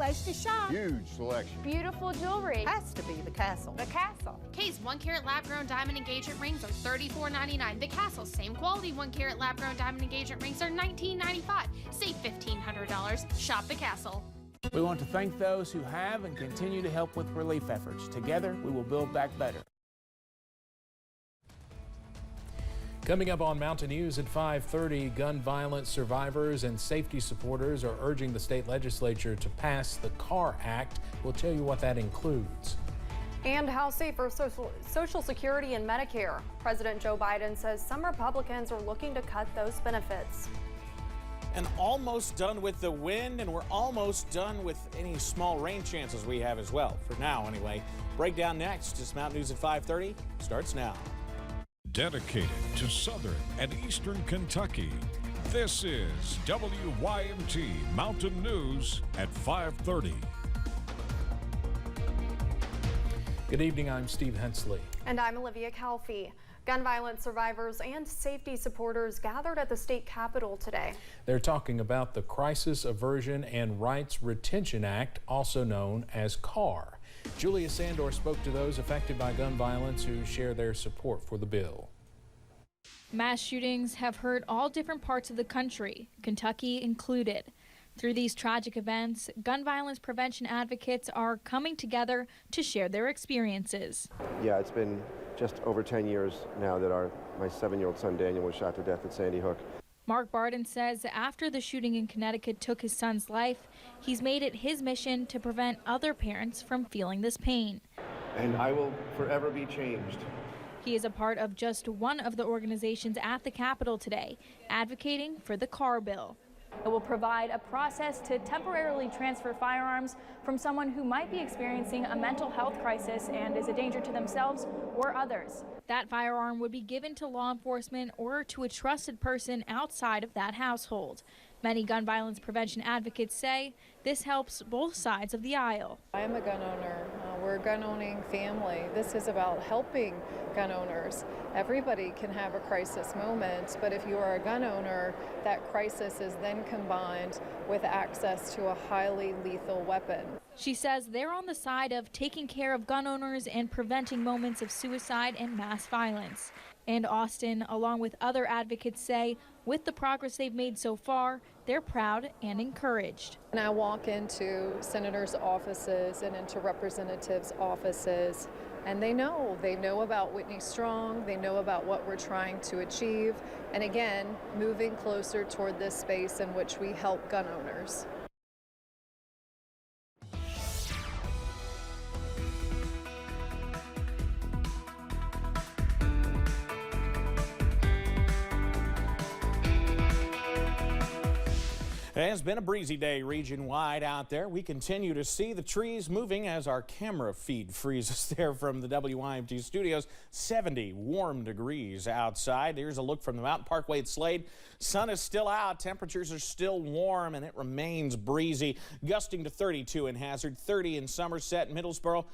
place to shop. Huge selection. Beautiful jewelry. Has to be the Castle. The Castle. Kay's 1-carat lab-grown diamond engagement rings are $34.99. The Castle, same quality 1-carat lab-grown diamond engagement rings are $19.95. Save $1,500. Shop the Castle. We want to thank those who have and continue to help with relief efforts. Together, we will build back better. Coming up on Mountain News at 5:30, gun violence survivors and safety supporters are urging the state legislature to pass the CAR Act. We'll tell you what that includes. And how safer Social Security and Medicare. President Joe Biden says some Republicans are looking to cut those benefits. And almost done with the wind, and we're almost done with any small rain chances we have as well. For now, anyway. Breakdown next as Mountain News at 5:30 starts now. Dedicated to Southern and Eastern Kentucky, this is WYMT Mountain News at 5:30. Good evening, I'm Steve Hensley. And I'm Olivia Calfee. Gun violence survivors and safety supporters gathered at the state capitol today. They're talking about the Crisis Aversion and Rights Retention Act, also known as CAR. Julia Sandor spoke to those affected by gun violence who share their support for the bill. Mass shootings have hurt all different parts of the country, Kentucky included. Through these tragic events, gun violence prevention advocates are coming together to share their experiences. Yeah, it's been just over 10 years now that my 7-year-old son Daniel was shot to death at Sandy Hook. Mark Barden says after the shooting in Connecticut took his son's life, he's made it his mission to prevent other parents from feeling this pain. And I will forever be changed. He is a part of just one of the organizations at the Capitol today, advocating for the CAR bill. It will provide a process to temporarily transfer firearms from someone who might be experiencing a mental health crisis and is a danger to themselves or others. That firearm would be given to law enforcement or to a trusted person outside of that household. Many gun violence prevention advocates say this helps both sides of the aisle. I am a gun owner. We're a gun-owning family. This is about helping gun owners. Everybody can have a crisis moment, but if you are a gun owner, that crisis is then combined with access to a highly lethal weapon. She says they're on the side of taking care of gun owners and preventing moments of suicide and mass violence. And Austin, along with other advocates, say with the progress they've made so far, they're proud and encouraged. And I walk into senators' offices and into representatives' offices, and they know about Whitney Strong, they know about what we're trying to achieve, and again, moving closer toward this space in which we help gun owners. It has been a breezy day region-wide out there. We continue to see the trees moving as our camera feed freezes there from the WYMT studios. 70 warm degrees outside. Here's a look from the Mountain Parkway at Slade. Sun is still out. Temperatures are still warm, and it remains breezy. Gusting to 32 in Hazard, 30 in Somerset, Middlesboro,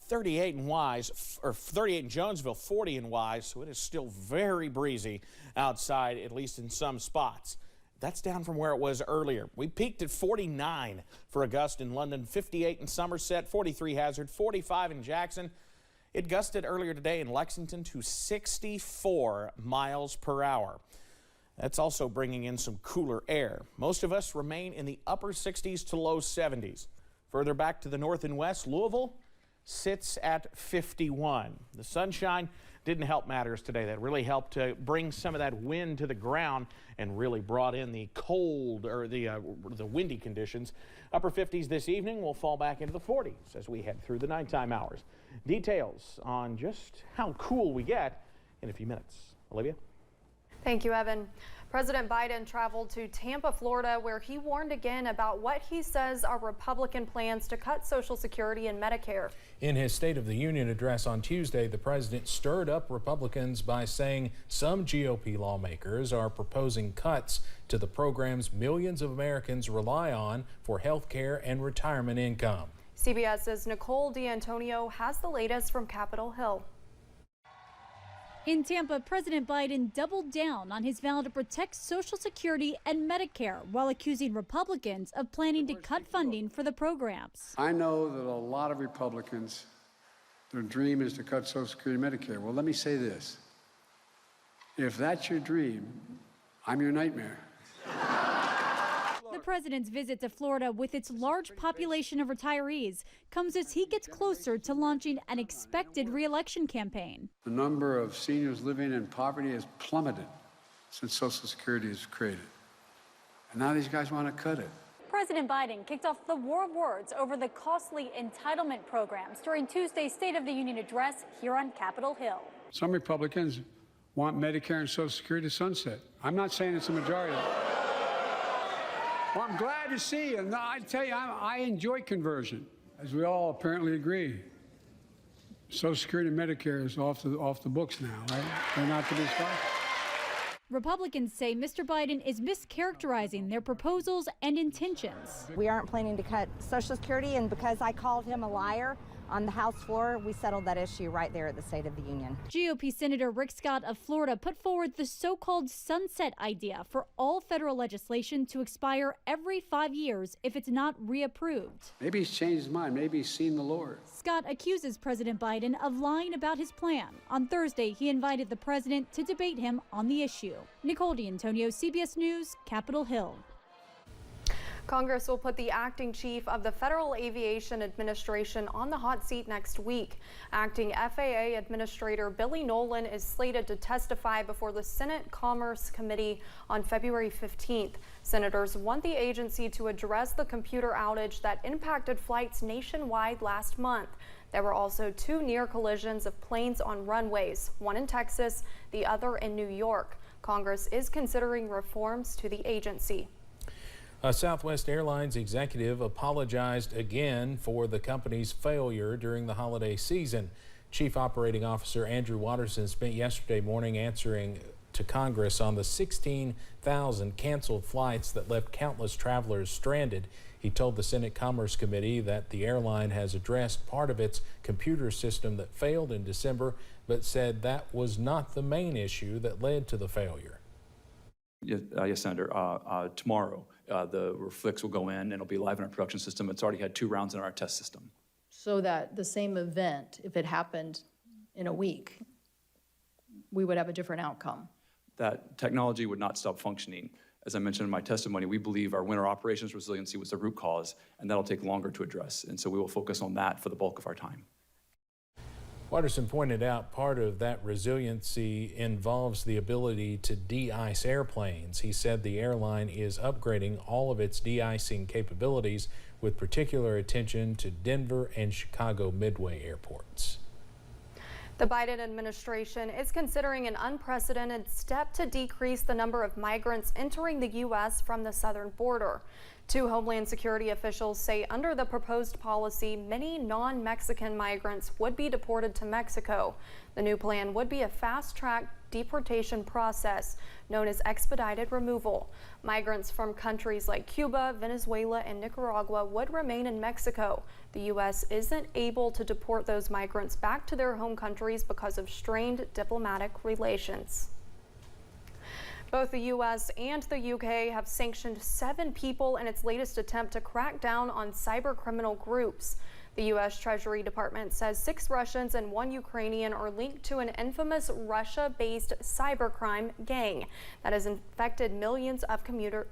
38 in Wise, or 38 in Jonesville, 40 in Wise. So it is still very breezy outside, at least in some spots. That's down from where it was earlier. We peaked at 49 for a gust in London, 58 in Somerset, 43 Hazard, 45 in Jackson. It gusted earlier today in Lexington to 64 miles per hour. That's also bringing in some cooler air. Most of us remain in the upper 60s to low 70s. Further back to the north and west, Louisville sits at 51. The sunshine didn't help matters today. That really helped to bring some of that wind to the ground and really brought in the cold or the windy conditions. Upper 50s this evening will fall back into the 40s as we head through the nighttime hours. Details on just how cool we get in a few minutes. Olivia? Thank you, Evan. President Biden traveled to Tampa, Florida, where he warned again about what he says are Republican plans to cut Social Security and Medicare. In his State of the Union address on Tuesday, the president stirred up Republicans by saying some GOP lawmakers are proposing cuts to the programs millions of Americans rely on for health care and retirement income. CBS's Nicole D'Antonio has the latest from Capitol Hill. In Tampa, President Biden doubled down on his vow to protect Social Security and Medicare while accusing Republicans of planning to cut funding for the programs. I know that a lot of Republicans, their dream is to cut Social Security and Medicare. Well, let me say this. If that's your dream, I'm your nightmare. The president's visit to Florida with its large population of retirees comes as he gets closer to launching an expected re-election campaign. The number of seniors living in poverty has plummeted since Social Security was created. And now these guys want to cut it. President Biden kicked off the war of words over the costly entitlement programs during Tuesday's State of the Union address here on Capitol Hill. Some Republicans want Medicare and Social Security to sunset. I'm not saying it's a majority. Well, I'm glad to see, and I tell you, I enjoy conversion, as we all apparently agree. Social Security and Medicare is off the books now, right? They're not to be stopped. Republicans say Mr. Biden is mischaracterizing their proposals and intentions. We aren't planning to cut Social Security, and because I called him a liar on the House floor, we settled that issue right there at the State of the Union. GOP Senator Rick Scott of Florida put forward the so-called sunset idea for all federal legislation to expire every 5 years if it's not reapproved. Maybe he's changed his mind. Maybe he's seen the Lord. Scott accuses President Biden of lying about his plan. On Thursday, he invited the president to debate him on the issue. Nicole D'Antonio, CBS News, Capitol Hill. Congress will put the acting chief of the Federal Aviation Administration on the hot seat next week. Acting FAA Administrator Billy Nolen is slated to testify before the Senate Commerce Committee on February 15th. Senators want the agency to address the computer outage that impacted flights nationwide last month. There were also 2 near collisions of planes on runways, one in Texas, the other in New York. Congress is considering reforms to the agency. A Southwest Airlines executive apologized again for the company's failure during the holiday season. Chief Operating Officer Andrew Watterson spent yesterday morning answering to Congress on the 16,000 canceled flights that left countless travelers stranded. He told the Senate Commerce Committee that the airline has addressed part of its computer system that failed in December, but said that was not the main issue that led to the failure. Yes, Senator. Tomorrow, the reflex will go in and it'll be live in our production system. It's already had 2 rounds in our test system. So that the same event, if it happened in a week, we would have a different outcome. That technology would not stop functioning. As I mentioned in my testimony, we believe our winter operations resiliency was the root cause, and that'll take longer to address. And so we will focus on that for the bulk of our time. Watterson pointed out part of that resiliency involves the ability to de-ice airplanes. He said the airline is upgrading all of its de-icing capabilities with particular attention to Denver and Chicago Midway airports. The Biden administration is considering an unprecedented step to decrease the number of migrants entering the U.S. from the southern border. 2 Homeland Security officials say under the proposed policy, many non-Mexican migrants would be deported to Mexico. The new plan would be a fast-track deportation process known as expedited removal. Migrants from countries like Cuba, Venezuela, and Nicaragua would remain in Mexico. The U.S. isn't able to deport those migrants back to their home countries because of strained diplomatic relations. Both the U.S. and the U.K. have sanctioned 7 people in its latest attempt to crack down on cyber criminal groups. The U.S. Treasury Department says 6 Russians and 1 Ukrainian are linked to an infamous Russia-based cybercrime gang that has infected millions of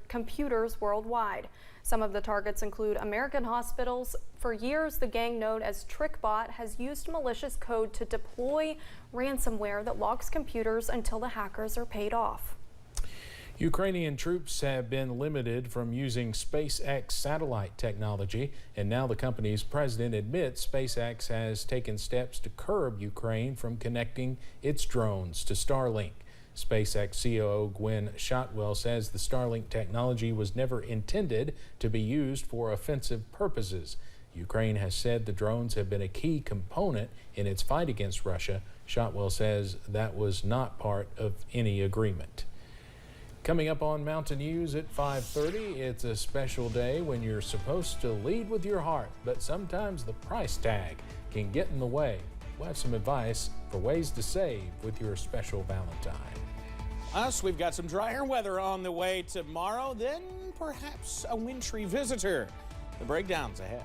computers worldwide. Some of the targets include American hospitals. For years, the gang known as TrickBot has used malicious code to deploy ransomware that locks computers until the hackers are paid off. Ukrainian troops have been limited from using SpaceX satellite technology, and now the company's president admits SpaceX has taken steps to curb Ukraine from connecting its drones to Starlink. SpaceX COO Gwen Shotwell says the Starlink technology was never intended to be used for offensive purposes. Ukraine has said the drones have been a key component in its fight against Russia. Shotwell says that was not part of any agreement. Coming up on Mountain News at 5:30, it's a special day when you're supposed to lead with your heart, but sometimes the price tag can get in the way. We'll have some advice for ways to save with your special Valentine. Us, we've got some drier weather on the way tomorrow, then perhaps a wintry visitor. The breakdown's ahead.